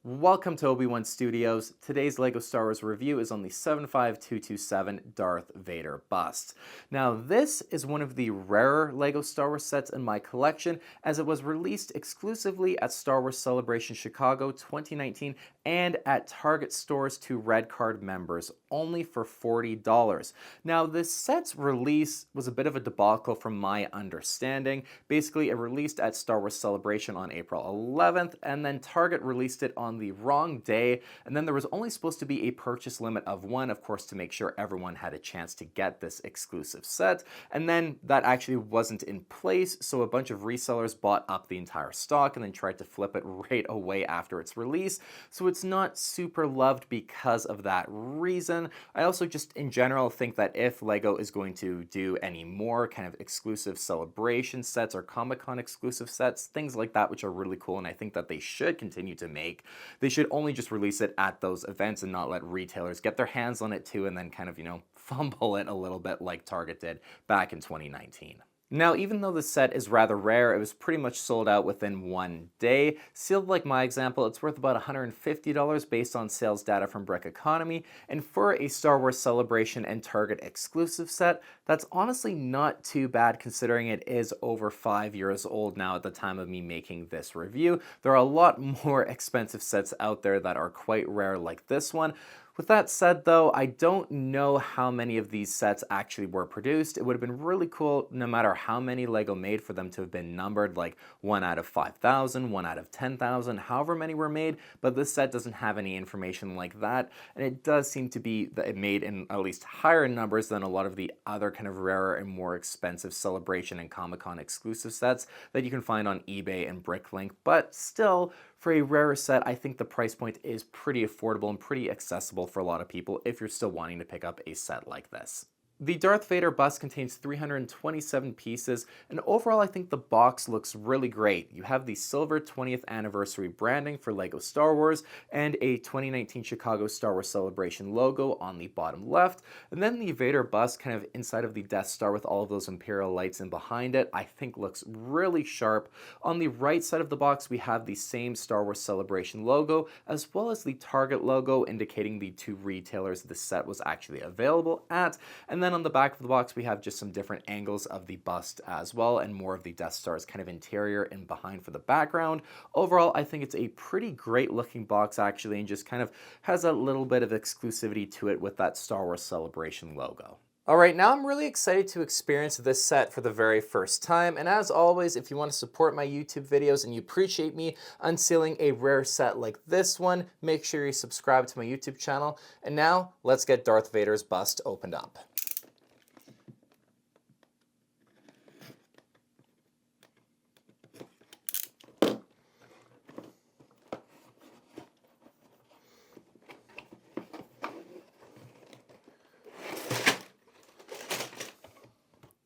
Welcome to Obi-Wan Studios. Today's LEGO Star Wars review is on the 75227 Darth Vader Bust. Now, this is one of the rarer LEGO Star Wars sets in my collection, as it was released exclusively at Star Wars Celebration Chicago 2019 and at Target stores to Red Card members, only for $40. Now, this set's release was a bit of a debacle from my understanding. Basically, it released at Star Wars Celebration on April 11th, and then Target released it on the wrong day, and then there was only supposed to be a purchase limit of one, of course, to make sure everyone had a chance to get this exclusive set, and then that actually wasn't in place, so a bunch of resellers bought up the entire stock and then tried to flip it right away after its release, so it's not super loved because of that reason. I also just in general think that if LEGO is going to do any more kind of exclusive celebration sets or Comic-Con exclusive sets, things like that, which are really cool and I think that they should continue to make, they should only just release it at those events and not let retailers get their hands on it too and then kind of, fumble it a little bit like Target did back in 2019. Now, even though the set is rather rare, it was pretty much sold out within one day. Sealed like my example, it's worth about $150 based on sales data from Brick Economy, and for a Star Wars Celebration and Target exclusive set, that's honestly not too bad considering it is over 5 years old now at the time of me making this review. There are a lot more expensive sets out there that are quite rare like this one. With that said though, I don't know how many of these sets actually were produced. It would have been really cool no matter how many LEGO made for them to have been numbered, like 1 out of 5,000, 1 out of 10,000, however many were made, but this set doesn't have any information like that, and it does seem to be that it made in at least higher numbers than a lot of the other kind of rarer and more expensive Celebration and Comic-Con exclusive sets that you can find on eBay and Bricklink, but still, for a rarer set, I think the price point is pretty affordable and pretty accessible for a lot of people if you're still wanting to pick up a set like this. The Darth Vader bust contains 327 pieces, and overall I think the box looks really great. You have the silver 20th anniversary branding for LEGO Star Wars and a 2019 Chicago Star Wars Celebration logo on the bottom left, and then the Vader bust kind of inside of the Death Star with all of those Imperial lights in behind it I think looks really sharp. On the right side of the box we have the same Star Wars Celebration logo as well as the Target logo indicating the two retailers the set was actually available at, and then on the back of the box we have just some different angles of the bust as well and more of the Death Star's kind of interior and behind for the background. Overall, I think it's a pretty great looking box actually and just kind of has a little bit of exclusivity to it with that Star Wars Celebration logo. Alright, now I'm really excited to experience this set for the very first time, and as always, if you want to support my YouTube videos and you appreciate me unsealing a rare set like this one, make sure you subscribe to my YouTube channel. And now, let's get Darth Vader's bust opened up.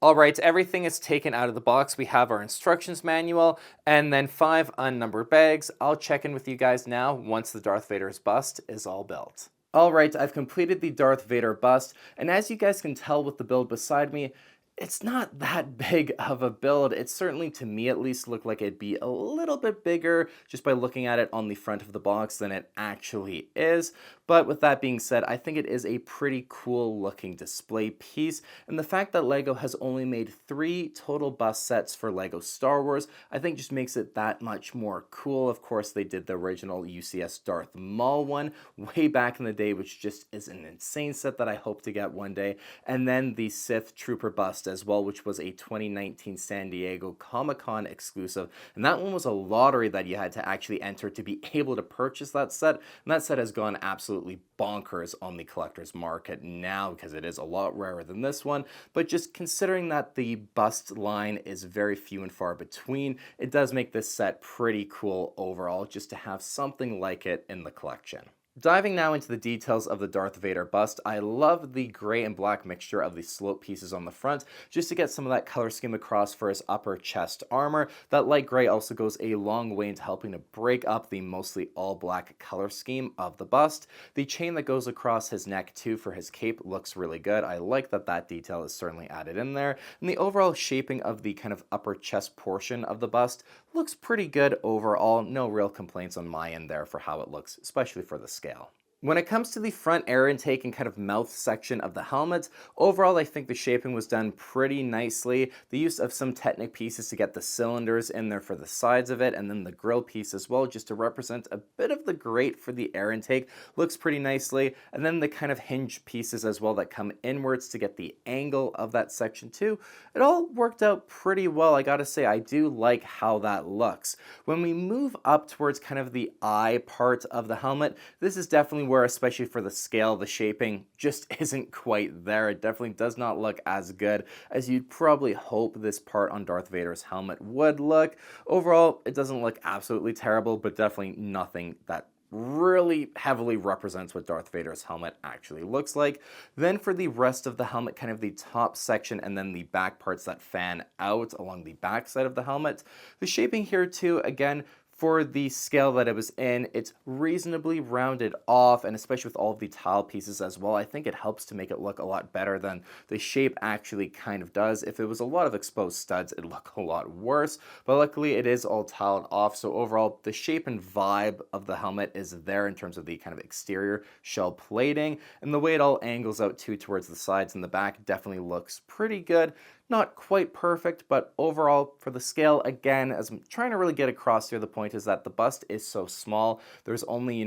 Alright, everything is taken out of the box. We have our instructions manual and then 5 unnumbered bags. I'll check in with you guys now once the Darth Vader's bust is all built. Alright, I've completed the Darth Vader bust, and as you guys can tell with the build beside me, it's not that big of a build. It certainly, to me at least, looked like it'd be a little bit bigger just by looking at it on the front of the box than it actually is. But with that being said, I think it is a pretty cool looking display piece. And the fact that LEGO has only made 3 total bust sets for LEGO Star Wars, I think just makes it that much more cool. Of course, they did the original UCS Darth Maul one way back in the day, which just is an insane set that I hope to get one day. And then the Sith Trooper bust as well, which was a 2019 San Diego Comic-Con exclusive, and that one was a lottery that you had to actually enter to be able to purchase that set, and that set has gone absolutely bonkers on the collector's market now because it is a lot rarer than this one, but just considering that the bust line is very few and far between, it does make this set pretty cool overall just to have something like it in the collection. Diving now into the details of the Darth Vader bust, I love the gray and black mixture of the slope pieces on the front, just to get some of that color scheme across for his upper chest armor. That light gray also goes a long way into helping to break up the mostly all black color scheme of the bust. The chain that goes across his neck too for his cape looks really good. I like that that detail is certainly added in there. And the overall shaping of the kind of upper chest portion of the bust looks pretty good overall. No real complaints on my end there for how it looks, especially for the scale. When it comes to the front air intake and kind of mouth section of the helmet, overall I think the shaping was done pretty nicely. The use of some Technic pieces to get the cylinders in there for the sides of it, and then the grill piece as well, just to represent a bit of the grate for the air intake, looks pretty nicely. And then the kind of hinge pieces as well that come inwards to get the angle of that section too. It all worked out pretty well. I gotta say, I do like how that looks. When we move up towards kind of the eye part of the helmet, this is definitely where, especially for the scale, the shaping just isn't quite there. It definitely does not look as good as you'd probably hope this part on Darth Vader's helmet would look. Overall, it doesn't look absolutely terrible, but definitely nothing that really heavily represents what Darth Vader's helmet actually looks like. Then for the rest of the helmet, kind of the top section and then the back parts that fan out along the back side of the helmet, the shaping here too, again, for the scale that it was in, it's reasonably rounded off, and especially with all of the tile pieces as well, I think it helps to make it look a lot better than the shape actually kind of does. If it was a lot of exposed studs, it'd look a lot worse, but luckily it is all tiled off, so overall the shape and vibe of the helmet is there in terms of the kind of exterior shell plating, and the way it all angles out too towards the sides and the back definitely looks pretty good. Not quite perfect, but overall, for the scale, again, as I'm trying to really get across here, the point is that the bust is so small. There's only,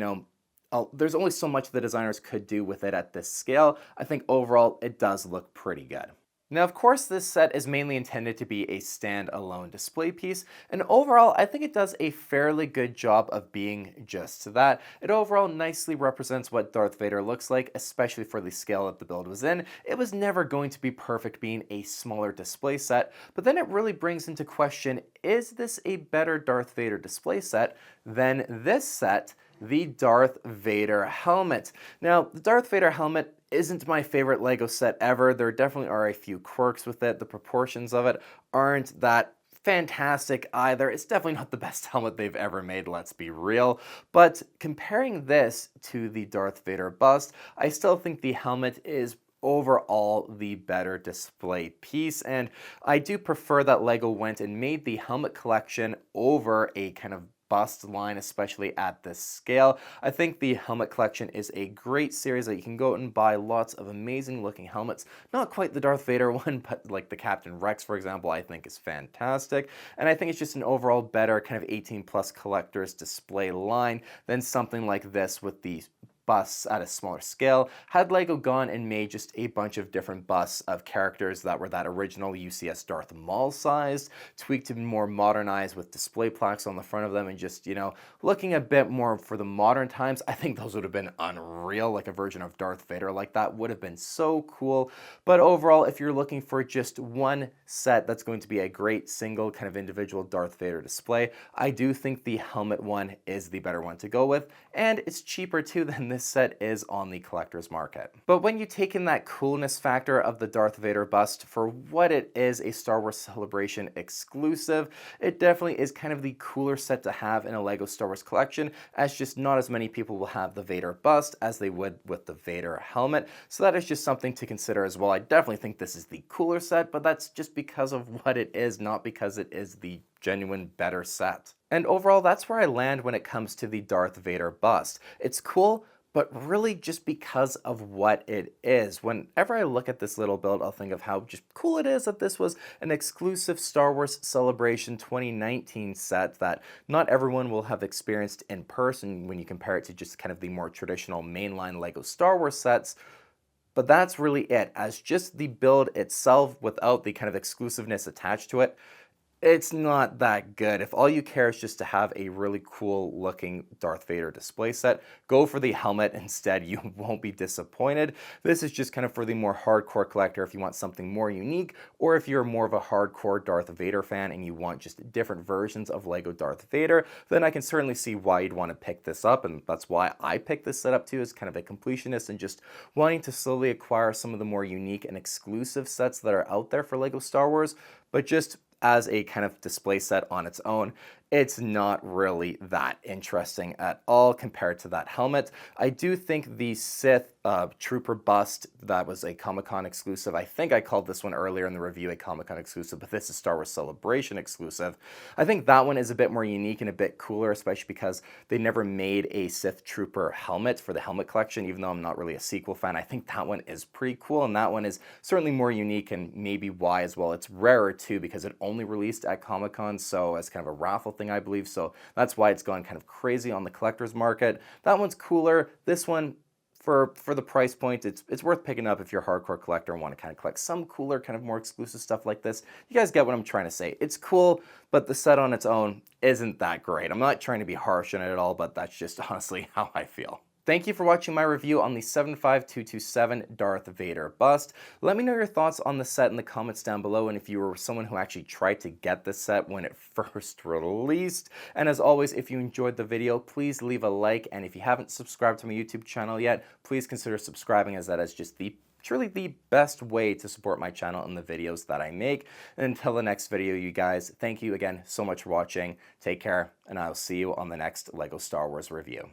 there's only so much the designers could do with it at this scale. I think overall, it does look pretty good. Now, of course, this set is mainly intended to be a standalone display piece, and overall, I think it does a fairly good job of being just that. It overall nicely represents what Darth Vader looks like, especially for the scale that the build was in. It was never going to be perfect being a smaller display set, but then it really brings into question, is this a better Darth Vader display set than this set, the Darth Vader helmet? Now, the Darth Vader helmet isn't my favorite Lego set ever. There definitely are a few quirks with it. The proportions of it aren't that fantastic either. It's definitely not the best helmet they've ever made, let's be real. But comparing this to the Darth Vader bust, I still think the helmet is overall the better display piece, and I do prefer that Lego went and made the helmet collection over a kind of bust line, especially at this scale. I think the helmet collection is a great series that you can go out and buy lots of amazing looking helmets. Not quite the Darth Vader one, but like the Captain Rex, for example, I think is fantastic. And I think it's just an overall better kind of 18+ collector's display line than something like this with the busts at a smaller scale. Had Lego gone and made just a bunch of different busts of characters that were that original UCS Darth Maul sized, tweaked to be more modernized with display plaques on the front of them, and just, looking a bit more for the modern times, I think those would have been unreal. Like a version of Darth Vader like that would have been so cool. But overall, if you're looking for just one set that's going to be a great single kind of individual Darth Vader display, I do think the helmet one is the better one to go with, and it's cheaper too than this set is on the collector's market. But when you take in that coolness factor of the Darth Vader bust for what it is, a Star Wars Celebration exclusive, it definitely is kind of the cooler set to have in a Lego Star Wars collection, as just not as many people will have the Vader bust as they would with the Vader helmet. So that is just something to consider as well. I definitely think this is the cooler set, but that's just because of what it is, not because it is the genuine better set. And overall, that's where I land when it comes to the Darth Vader bust. It's cool, but really just because of what it is. Whenever I look at this little build, I'll think of how just cool it is that this was an exclusive Star Wars Celebration 2019 set that not everyone will have experienced in person when you compare it to just kind of the more traditional mainline Lego Star Wars sets. But that's really it. As just the build itself without the kind of exclusiveness attached to it, it's not that good. If all you care is just to have a really cool looking Darth Vader display set, go for the helmet instead. You won't be disappointed. This is just kind of for the more hardcore collector if you want something more unique, or if you're more of a hardcore Darth Vader fan and you want just different versions of Lego Darth Vader, then I can certainly see why you'd want to pick this up, and that's why I picked this set up too, as kind of a completionist and just wanting to slowly acquire some of the more unique and exclusive sets that are out there for Lego Star Wars, but just as a kind of display set on its own. it's not really that interesting at all compared to that helmet. I do think the Sith Trooper bust that was a Comic-Con exclusive, I think I called this one earlier in the review a Comic-Con exclusive, but this is Star Wars Celebration exclusive. I think that one is a bit more unique and a bit cooler, especially because they never made a Sith Trooper helmet for the helmet collection, even though I'm not really a sequel fan. I think that one is pretty cool, and that one is certainly more unique and maybe why as well. It's rarer too because it only released at Comic-Con, so as kind of a raffle thing, I believe, so that's why it's gone kind of crazy on the collector's market. That one's cooler. This one, for the price point, it's worth picking up if you're a hardcore collector and want to kind of collect some cooler, kind of more exclusive stuff like this. You guys get what I'm trying to say. It's cool, but the set on its own isn't that great. I'm not trying to be harsh on it at all, but that's just honestly how I feel. Thank you for watching my review on the 75227 Darth Vader Bust. Let me know your thoughts on the set in the comments down below, and if you were someone who actually tried to get this set when it first released. And as always, if you enjoyed the video, please leave a like, and if you haven't subscribed to my YouTube channel yet, please consider subscribing, as that is just truly the best way to support my channel and the videos that I make. And until the next video, you guys, thank you again so much for watching. Take care, and I'll see you on the next LEGO Star Wars review.